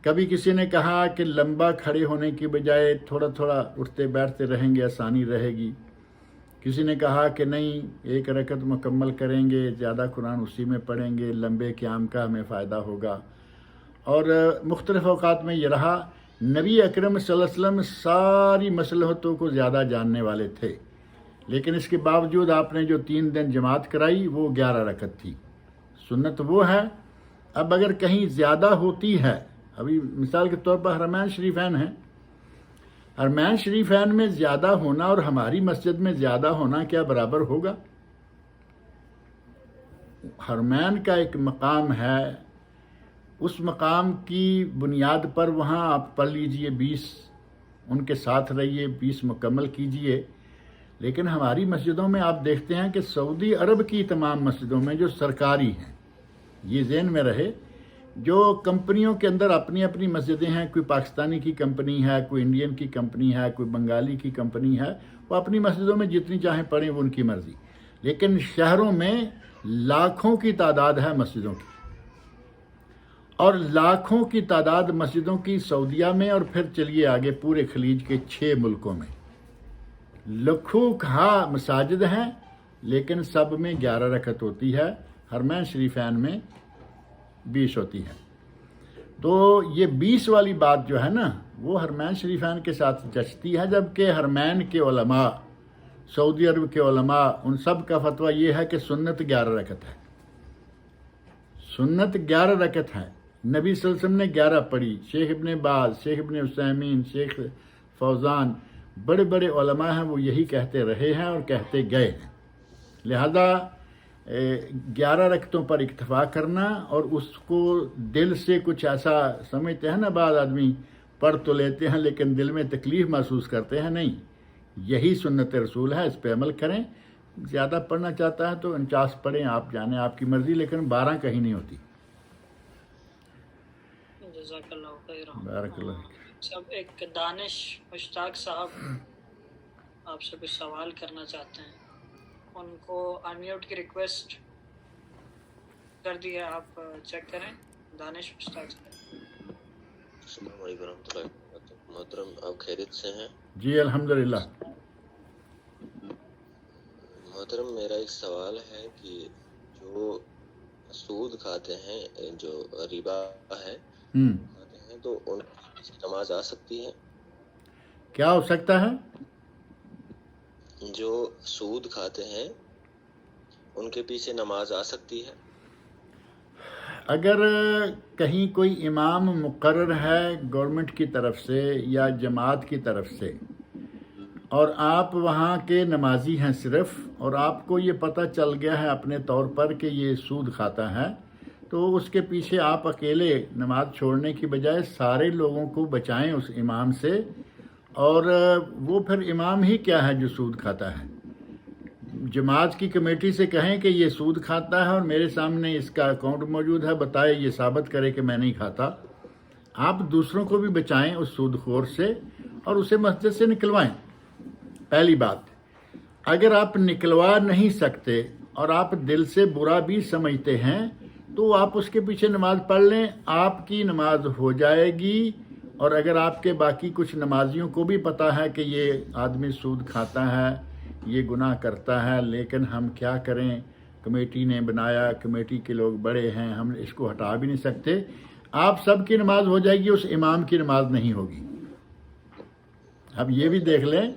B: کبھی کسی نے کہا کہ لمبا کھڑے ہونے کی بجائے تھوڑا تھوڑا اٹھتے بیٹھتے رہیں گے، آسانی رہے گی. کسی نے کہا کہ نہیں، ایک رکعت مکمل کریں گے، زیادہ قرآن اسی میں پڑھیں گے، لمبے قیام کا ہمیں فائدہ ہوگا. اور مختلف اوقات میں یہ رہا. نبی اکرم صلی اللہ علیہ وسلم ساری مصلحتوں کو زیادہ جاننے والے تھے، لیکن اس کے باوجود آپ نے جو 3 دن جماعت کرائی وہ 11 رکعت تھی. سنت وہ ہے. اب اگر کہیں زیادہ ہوتی ہے، ابھی مثال کے طور پر حرمین شریفین ہیں، حرمین شریفین میں زیادہ ہونا اور ہماری مسجد میں زیادہ ہونا کیا برابر ہوگا؟ حرمین کا ایک مقام ہے، اس مقام کی بنیاد پر وہاں آپ پڑھ لیجئے 20، ان کے ساتھ رہیے، 20 مکمل کیجئے. لیکن ہماری مسجدوں میں آپ دیکھتے ہیں کہ سعودی عرب کی تمام مسجدوں میں جو سرکاری ہیں، یہ ذہن میں رہے، جو کمپنیوں کے اندر اپنی اپنی مسجدیں ہیں، کوئی پاکستانی کی کمپنی ہے، کوئی انڈین کی کمپنی ہے، کوئی بنگالی کی کمپنی ہے، وہ اپنی مسجدوں میں جتنی چاہیں پڑھیں، وہ ان کی مرضی. لیکن شہروں میں لاکھوں کی تعداد ہے مسجدوں کی، اور لاکھوں کی تعداد مسجدوں کی سعودیہ میں، اور پھر چلیے آگے پورے خلیج کے 6 ملکوں میں لکھوں کہاں مساجد ہیں، لیکن سب میں 11 رکعت ہوتی ہے. حرمین شریفین میں 20 ہوتی ہے. تو یہ 20 والی بات جو ہے نا، وہ حرمین شریفین کے ساتھ جچتی ہے، جبکہ حرمین کے علماء، سعودی عرب کے علماء، ان سب کا فتویٰ یہ ہے کہ سنت 11 رکعت ہے. سنت 11 رکعت ہے. نبی صلی اللہ علیہ وسلم نے 11 پڑھی. شیخ ابن باز، شیخ ابن عثیمین، شیخ فوزان، بڑے بڑے علماء ہیں، وہ یہی کہتے رہے ہیں اور کہتے گئے ہیں. لہذا 11 رکعتوں پر اکتفا کرنا، اور اس کو دل سے کچھ ایسا سمجھتے ہیں نا، بعض آدمی پڑھ تو لیتے ہیں لیکن دل میں تکلیف محسوس کرتے ہیں، نہیں، یہی سنت رسول ہے، اس پہ عمل کریں. زیادہ پڑھنا چاہتا ہے تو 49 پڑھیں، آپ جانیں، آپ کی مرضی، لیکن 12 کہیں نہیں ہوتی.
A: جزاک اللہ خیر.
B: بارک اللہ.
A: سب ایک دانش مشتاق صاحب آپ سے کچھ سوال کرنا چاہتے ہیں، ان کو انمیوٹ کی ریکویسٹ کر دی ہے، آپ چیک کریں. دانش مشتاق صاحب.
F: السلام علیکم ورحمۃ اللہ وبرکاتہ. محترم، آپ خیریت سے ہیں؟
B: جی الحمدللہ.
F: محترم، میرا ایک سوال ہے کہ جو سود کھاتے ہیں، جو ربا ہے کھاتے ہیں، تو ان کی نماز آ سکتی ہے؟
B: کیا ہو سکتا ہے؟
F: جو سود کھاتے ہیں ان کے پیچھے نماز آ سکتی ہے؟
B: اگر کہیں کوئی امام مقرر ہے گورنمنٹ کی طرف سے یا جماعت کی طرف سے اور آپ وہاں کے نمازی ہیں صرف، اور آپ کو یہ پتہ چل گیا ہے اپنے طور پر کہ یہ سود کھاتا ہے، تو اس کے پیچھے آپ اکیلے نماز چھوڑنے کی بجائے سارے لوگوں کو بچائیں اس امام سے، اور وہ پھر امام ہی کیا ہے جو سود کھاتا ہے، جماعت کی کمیٹی سے کہیں کہ یہ سود کھاتا ہے اور میرے سامنے اس کا اکاؤنٹ موجود ہے، بتائے یہ ثابت کرے کہ میں نہیں کھاتا۔ آپ دوسروں کو بھی بچائیں اس سود خور سے اور اسے مسجد سے نکلوائیں۔ پہلی بات، اگر آپ نکلوا نہیں سکتے اور آپ دل سے برا بھی سمجھتے ہیں تو آپ اس کے پیچھے نماز پڑھ لیں، آپ کی نماز ہو جائے گی۔ اور اگر آپ کے باقی کچھ نمازیوں کو بھی پتہ ہے کہ یہ آدمی سود کھاتا ہے، یہ گناہ کرتا ہے، لیکن ہم کیا کریں، کمیٹی نے بنایا، کمیٹی کے لوگ بڑے ہیں، ہم اس کو ہٹا بھی نہیں سکتے، آپ سب کی نماز ہو جائے گی، اس امام کی نماز نہیں ہوگی۔ اب یہ بھی دیکھ لیں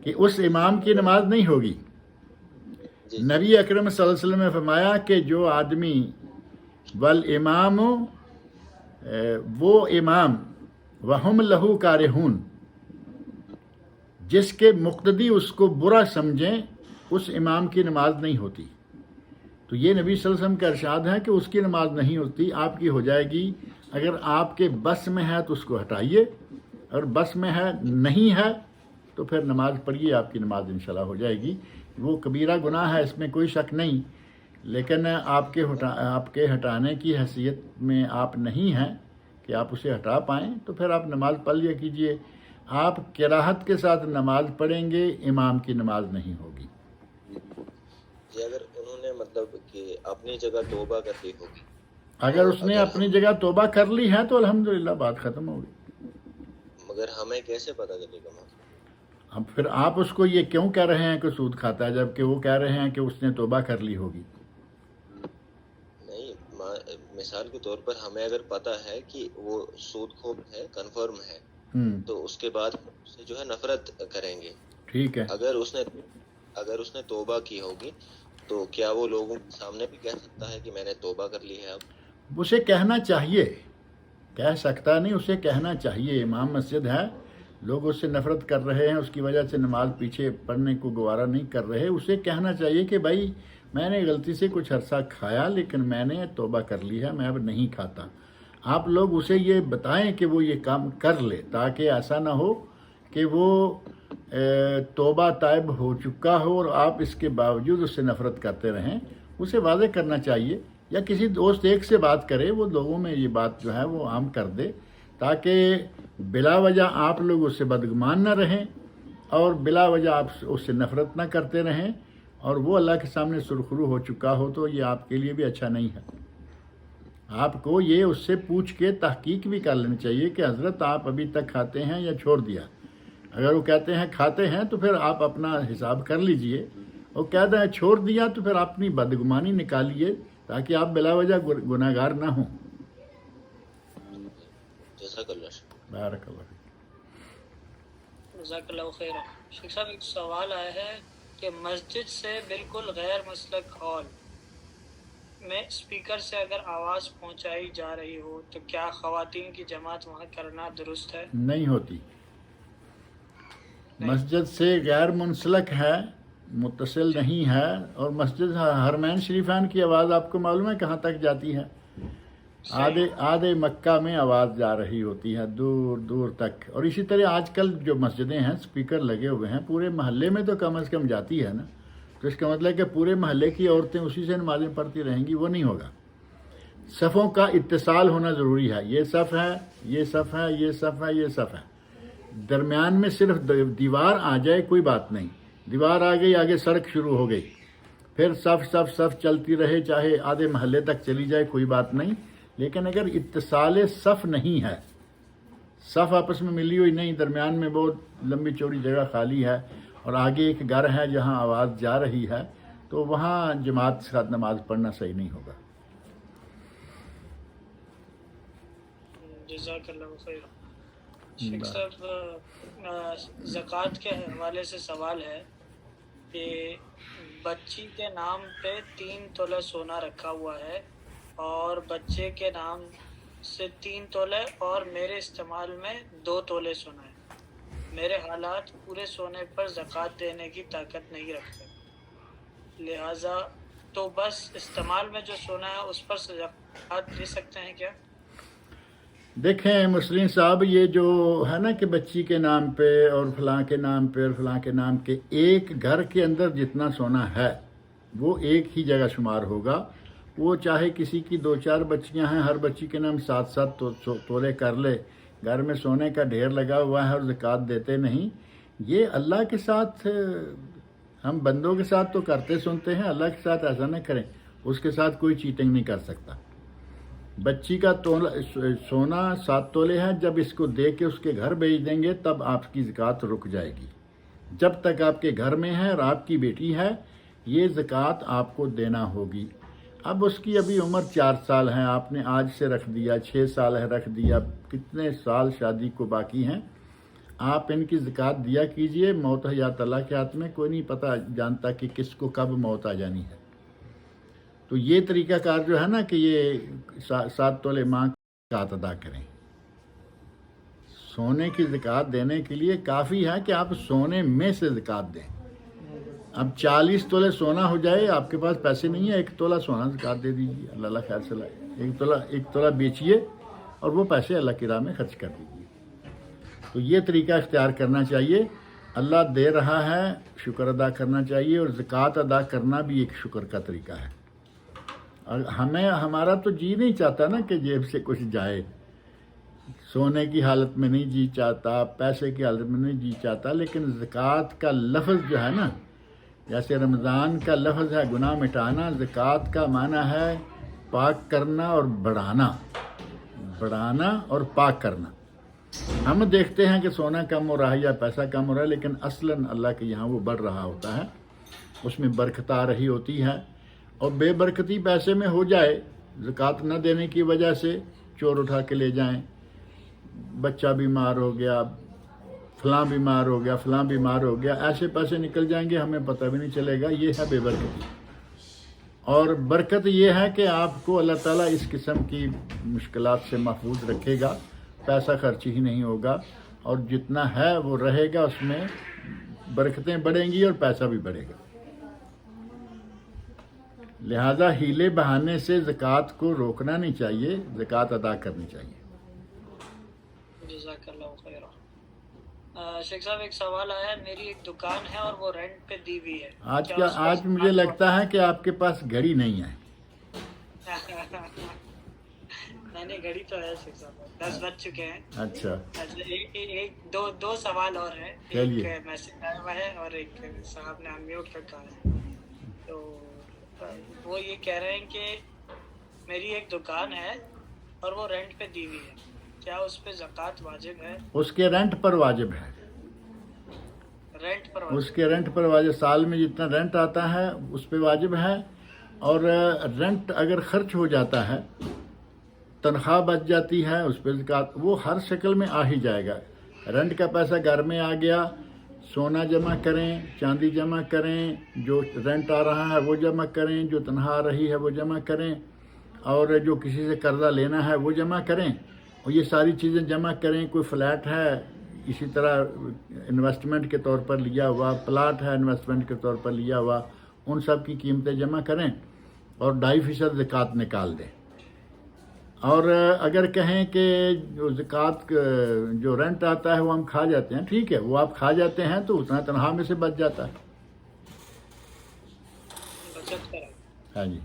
B: کہ اس امام کی نماز نہیں ہوگی۔ نبی اکرم صلی اللہ علیہ وسلم نے فرمایا کہ جو آدمی والامام وہ امام وہم لہو کارہون، جس کے مقتدی اس کو برا سمجھیں، اس امام کی نماز نہیں ہوتی۔ تو یہ نبی صلی اللہ علیہ وسلم کا ارشاد ہے کہ اس کی نماز نہیں ہوتی، آپ کی ہو جائے گی۔ اگر آپ کے بس میں ہے تو اس کو ہٹائیے، اور بس میں ہے نہیں ہے تو پھر نماز پڑھیے، آپ کی نماز انشاءاللہ ہو جائے گی۔ وہ کبیرہ گناہ ہے، اس میں کوئی شک نہیں، لیکن آپ کے ہٹانے کی حیثیت میں آپ نہیں ہیں کہ آپ اسے ہٹا پائیں، تو پھر آپ نماز پڑھ لیا کیجئے۔ آپ کراہت کے ساتھ نماز پڑھیں گے، امام کی نماز نہیں ہوگی۔
F: جی اگر انہوں نے مطلب کہ اپنی جگہ توبہ کر لی ہوگی،
B: اگر اس نے اپنی جگہ توبہ کر لی ہے تو الحمدللہ بات ختم ہوگی۔
F: مگر ہمیں کیسے پتہ چلے گا؟
B: اب پھر آپ اس کو یہ کیوں کہہ رہے ہیں کہ سود کھاتا ہے، جبکہ وہ کہہ رہے ہیں کہ اس نے توبہ کر لی ہوگی؟
F: نہیں، مثال کے طور پر ہمیں اگر پتہ ہے کہ وہ سود خور ہے، کنفرم ہے، تو اس کے بعد اس سے جو ہے نفرت کریں گے۔
B: ٹھیک ہے،
F: اگر اس نے توبہ کی ہوگی تو کیا وہ لوگوں کے سامنے بھی کہہ سکتا ہے کہ میں نے توبہ کر لی ہے؟ اب
B: اسے کہنا چاہیے، کہہ سکتا نہیں، اسے کہنا چاہیے۔ امام مسجد ہے، لوگ اس سے نفرت کر رہے ہیں، اس کی وجہ سے نماز پیچھے پڑھنے کو گوارا نہیں کر رہے، اسے کہنا چاہیے کہ بھائی میں نے غلطی سے کچھ عرصہ کھایا، لیکن میں نے توبہ کر لی ہے، میں اب نہیں کھاتا۔ آپ لوگ اسے یہ بتائیں کہ وہ یہ کام کر لے، تاکہ ایسا نہ ہو کہ وہ توبہ طائب ہو چکا ہو اور آپ اس کے باوجود اس سے نفرت کرتے رہیں۔ اسے واضح کرنا چاہیے، یا کسی دوست ایک سے بات کرے، وہ لوگوں میں یہ بات جو ہے وہ عام کر دے، تاکہ بلا وجہ آپ لوگ اس سے بدگمان نہ رہیں اور بلا وجہ آپ اس سے نفرت نہ کرتے رہیں، اور وہ اللہ کے سامنے سرخرو ہو چکا ہو تو یہ آپ کے لیے بھی اچھا نہیں ہے۔ آپ کو یہ اس سے پوچھ کے تحقیق بھی کر لینی چاہیے کہ حضرت آپ ابھی تک کھاتے ہیں یا چھوڑ دیا۔ اگر وہ کہتے ہیں کھاتے ہیں تو پھر آپ اپنا حساب کر لیجئے، وہ کہتے ہیں چھوڑ دیا تو پھر اپنی بدگمانی نکالیے، تاکہ آپ بلا وجہ گناہ گار نہ ہوں۔
F: جزاک اللہ
B: بارک اللہ فیک۔
A: جزاک اللہ خیر۔ شیخ صاحب ایک سوال آیا ہے کہ مسجد سے بالکل غیر مسلک ہال میں اسپیکر سے اگر آواز پہنچائی جا رہی ہو تو کیا خواتین کی جماعت وہاں کرنا درست ہے؟
B: نہیں ہوتی۔ مسجد سے غیر منسلک ہے، متصل نہیں ہے، اور مسجد حرمین شریفین کی آواز آپ کو معلوم ہے کہاں تک جاتی ہے؟ آدھے مکہ میں آواز جا رہی ہوتی ہے، دور دور تک۔ اور اسی طرح آج کل جو مسجدیں ہیں اسپیکر لگے ہوئے ہیں، پورے محلے میں تو کم از کم جاتی ہے نا، تو اس کا مطلب ہے کہ پورے محلے کی عورتیں اسی سے نمازیں پڑھتی رہیں گی، وہ نہیں ہوگا۔ صفوں کا اتصال ہونا ضروری ہے، یہ صف ہے، یہ صف ہے، یہ صف ہے، یہ صف ہے، درمیان میں صرف دیوار آ جائے کوئی بات نہیں، دیوار آ گئی، آگے سڑک شروع ہو گئی، پھر صف چلتی رہے، چاہے آدھے محلے تک چلی جائے کوئی بات نہیں، لیکن اگر اتصال صف نہیں ہے، صف آپس میں ملی ہوئی نہیں، درمیان میں بہت لمبی چوڑی جگہ خالی ہے اور آگے ایک گھر ہے جہاں آواز جا رہی ہے، تو وہاں جماعت کے ساتھ نماز پڑھنا صحیح نہیں ہوگا۔
A: جزاک اللہ خیر۔ شیخ صاحب زکوٰۃ کے حوالے سے سوال ہے کہ بچی کے نام پہ 3 تولہ سونا رکھا ہوا ہے اور بچے کے نام سے 3 تولے اور میرے استعمال میں 2 تولے سونا ہے. میرے حالات پورے سونے پر زکوٰۃ دینے کی طاقت نہیں رکھتے، لہٰذا تو بس استعمال میں جو سونا ہے اس پر زکوٰۃ دے سکتے ہیں کیا؟
B: دیکھیں مسلم صاحب، یہ جو ہے نا کہ بچی کے نام پہ اور فلاں کے نام پہ اور فلاں کے نام کے، ایک گھر کے اندر جتنا سونا ہے وہ ایک ہی جگہ شمار ہوگا. وہ چاہے کسی کی 2-4 بچیاں ہیں، ہر بچی کے نام 7 تولے کر لے، گھر میں سونے کا ڈھیر لگا ہوا ہے اور زکوٰۃ دیتے نہیں. یہ اللہ کے ساتھ، ہم بندوں کے ساتھ تو کرتے سنتے ہیں، اللہ کے ساتھ ایسا نہ کریں. اس کے ساتھ کوئی چیٹنگ نہیں کر سکتا. بچی کا سونا 7 تولے ہے، جب اس کو دے کے اس کے گھر بھیج دیں گے تب آپ کی زکوٰۃ رک جائے گی. جب تک آپ کے گھر میں ہے اور آپ کی بیٹی ہے، یہ زکوٰۃ آپ کو دینا ہوگی. اب اس کی ابھی عمر 4 سال ہے، آپ نے آج سے رکھ دیا، 6 سال ہے رکھ دیا، کتنے سال شادی کو باقی ہیں. آپ ان کی زکوٰۃ دیا کیجئے. موت حیات اللہ کے ہاتھ میں، کوئی نہیں پتہ جانتا کہ کس کو کب موت آ جانی ہے. تو یہ طریقہ کار جو ہے نا کہ یہ 7 تولے ماں کی زکوٰۃ ادا کریں. سونے کی زکوٰۃ دینے کے لیے کافی ہے کہ آپ سونے میں سے زکوٰۃ دیں. اب 40 تولے سونا ہو جائے، آپ کے پاس پیسے نہیں ہے، 1 تولہ سونا زکوٰۃ دے دیجیے، اللہ خیر سے لائے. 1 تولہ بیچیے اور وہ پیسے اللہ کی راہ میں خرچ کر دیجیے. تو یہ طریقہ اختیار کرنا چاہیے. اللہ دے رہا ہے، شکر ادا کرنا چاہیے، اور زکوٰۃ ادا کرنا بھی ایک شکر کا طریقہ ہے. اور ہمارا تو جی نہیں چاہتا نا کہ جیب سے کچھ جائے. سونے کی حالت میں نہیں جی چاہتا، پیسے کی حالت میں نہیں جی چاہتا، لیکن زکوٰۃ کا لفظ جو ہے نا، جیسے رمضان کا لفظ ہے گناہ مٹانا، زکوٰۃ کا معنی ہے پاک کرنا اور بڑھانا اور پاک کرنا. ہم دیکھتے ہیں کہ سونا کم ہو رہا ہے یا پیسہ کم ہو رہا ہے، لیکن اصلاً اللہ کے یہاں وہ بڑھ رہا ہوتا ہے، اس میں برکت آ رہی ہوتی ہے. اور بے برکتی پیسے میں ہو جائے، زکوٰۃ نہ دینے کی وجہ سے چور اٹھا کے لے جائیں، بچہ بیمار ہو گیا، فلاں بیمار ہو گیا، فلاں بیمار ہو گیا، ایسے پیسے نکل جائیں گے، ہمیں پتہ بھی نہیں چلے گا. یہ ہے بے برکتی. اور برکت یہ ہے کہ آپ کو اللہ تعالیٰ اس قسم کی مشکلات سے محفوظ رکھے گا. پیسہ خرچ ہی نہیں ہوگا، اور جتنا ہے وہ رہے گا، اس میں برکتیں بڑھیں گی اور پیسہ بھی بڑھے گا. لہذا ہیلے بہانے سے زکوٰۃ کو روکنا نہیں چاہیے، زکوٰۃ ادا کرنی چاہیے.
A: جزاک اللہ خیر. شیخ صاحب ایک سوال آیا ہے، میری ایک دکان ہے اور وہ رینٹ پہ دی ہوئی ہے.
B: آج مجھے لگتا ہے کہ آپ کے پاس گھڑی نہیں ہے.
A: نہیں، گھڑی تو ہے شیخ صاحب، 10 بج چکے ہیں.
B: اچھا،
A: دو سوال اور ہیں. ایک میسج آیا ہوا ہے اور ایک صاحب نے انمیوٹ رکھا ہے. تو وہ یہ کہہ رہے ہیں کہ میری ایک دکان ہے اور وہ رینٹ پہ دی ہوئی ہے، کیا اس پہ زکوٰۃ واجب ہے؟
B: اس کے رینٹ پر واجب ہے. اس کے رینٹ پر واجب، سال میں جتنا رینٹ آتا ہے اس پہ واجب ہے. اور رینٹ اگر خرچ ہو جاتا ہے، تنخواہ بچ جاتی ہے، اس پہ زکوٰۃ وہ ہر شکل میں آ ہی جائے گا. رینٹ کا پیسہ گھر میں آ گیا، سونا جمع کریں، چاندی جمع کریں، جو رینٹ آ رہا ہے وہ جمع کریں، جو تنخواہ آ رہی ہے وہ جمع کریں، اور جو کسی سے قرضہ لینا ہے وہ جمع کریں، اور یہ ساری چیزیں جمع کریں. کوئی فلیٹ ہے اسی طرح انویسٹمنٹ کے طور پر لیا ہوا، پلاٹ ہے انویسٹمنٹ کے طور پر لیا ہوا، ان سب کی قیمتیں جمع کریں اور 2.5% زکوٰۃ نکال دیں. اور اگر کہیں کہ جو زکوٰۃ جو رینٹ آتا ہے وہ ہم کھا جاتے ہیں، ٹھیک ہے، وہ آپ کھا جاتے ہیں تو اتنا تنخواہ میں سے بچ جاتا ہے. ہاں جی.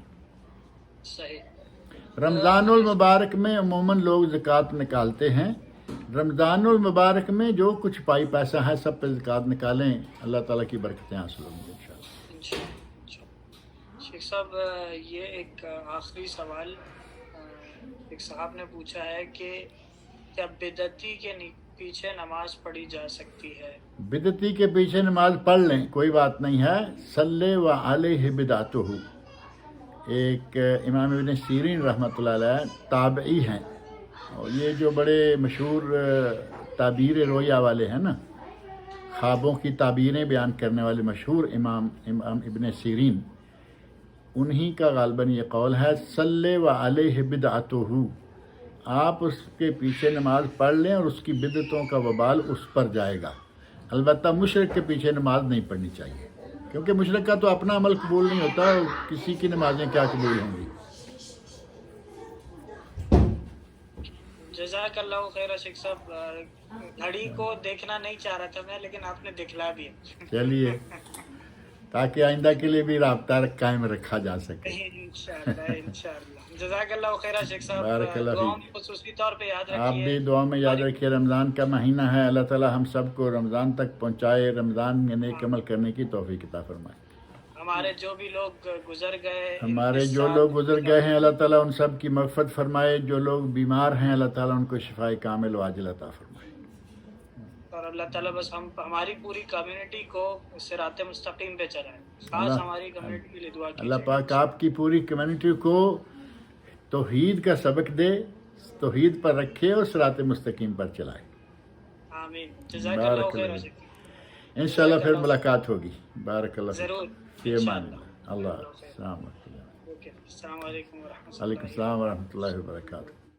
A: صحیح.
B: رمضان المبارک میں عموماً لوگ زکوٰۃ نکالتے ہیں. رمضان المبارک میں جو کچھ پائی پیسہ ہے سب پہ زکوٰۃ نکالیں، اللہ تعالیٰ کی برکتیں حاصل ہوں گی انشاءاللہ.
A: شیخ صاحب یہ ایک آخری سوال، ایک صاحب نے پوچھا ہے کہ کیا بدعتی کے پیچھے نماز پڑھی جا سکتی ہے؟
B: بدعتی کے پیچھے نماز پڑھ لیں، کوئی بات نہیں ہے. صلی و علیہ بدعتہ. ایک امام ابن سیرین رحمۃ اللہ علیہ تابعی ہیں، اور یہ جو بڑے مشہور تعبیر رویا والے ہیں نا، خوابوں کی تعبیریں بیان کرنے والے مشہور امام ابن سیرین، انہی کا غالباً یہ قول ہے، صلی و علیہ بدعتہ، آپ اس کے پیچھے نماز پڑھ لیں اور اس کی بدعتوں کا وبال اس پر جائے گا۔ البتہ مشرک کے پیچھے نماز نہیں پڑھنی چاہیے، کیونکہ مشرک کا تو اپنا عمل قبول نہیں ہوتا، اور کسی کی نمازیں کیا قبول ہوں گی۔
A: جزاک اللہ خیر شیخ صاحب، گھڑی کو دیکھنا نہیں چاہ رہا تھا میں، لیکن آپ نے دکھلا دیا۔
B: چلیے، تاکہ آئندہ کے لیے بھی رابطہ قائم رکھا جا سکے۔
A: انشاءاللہ انشاءاللہ۔ جزاک اللہ خیر شیخ صاحب،
B: بارک اللہ
A: دعاؤں
B: فیک۔
A: میں خصوصی طور پہ یاد
B: آپ بھی
A: رکھیے۔
B: دعا میں یاد رکھیے، رمضان کا مہینہ ہے، اللہ تعالی ہم سب کو رمضان تک پہنچائے، رمضان میں نیک عمل کرنے کی توفیق عطا فرمائے۔
A: ہمارے جو بھی لوگ گزر گئے،
B: ہمارے جو لوگ گزر گئے ہیں اللہ تعالیٰ ان سب کی مغفرت فرمائے، جو لوگ بیمار ہیں اللہ تعالیٰ ان کو شفائے کامل و عاجل عطا فرمائے۔
A: اور اللہ تعالیٰ بس ہماری پوری کمیونٹی کو صراط مستقیم پہ چلائے، خاص
B: اللہ
A: ہماری کمیونٹی کے لیے دعا کیجیے۔
B: اللہ پاک آپ کی پوری کمیونٹی کو توحید کا سبق دے، توحید پر رکھے اور صراط مستقیم پر چلائے۔
A: آمین۔ جزاک
B: بارک
A: اللہ خیر
B: اللہ۔
A: شیخ۔
B: انشاءاللہ پھر ملاقات ہوگی۔ بارک اللہ فیک۔
A: ضرور،
B: فی امان
A: انشاءاللہ۔
B: اللہ۔ السلام علیکم۔
A: اوکے، السلام علیکم ورحمۃ اللہ۔
B: وعلیکم السلام ورحمۃ اللہ وبرکاتہ۔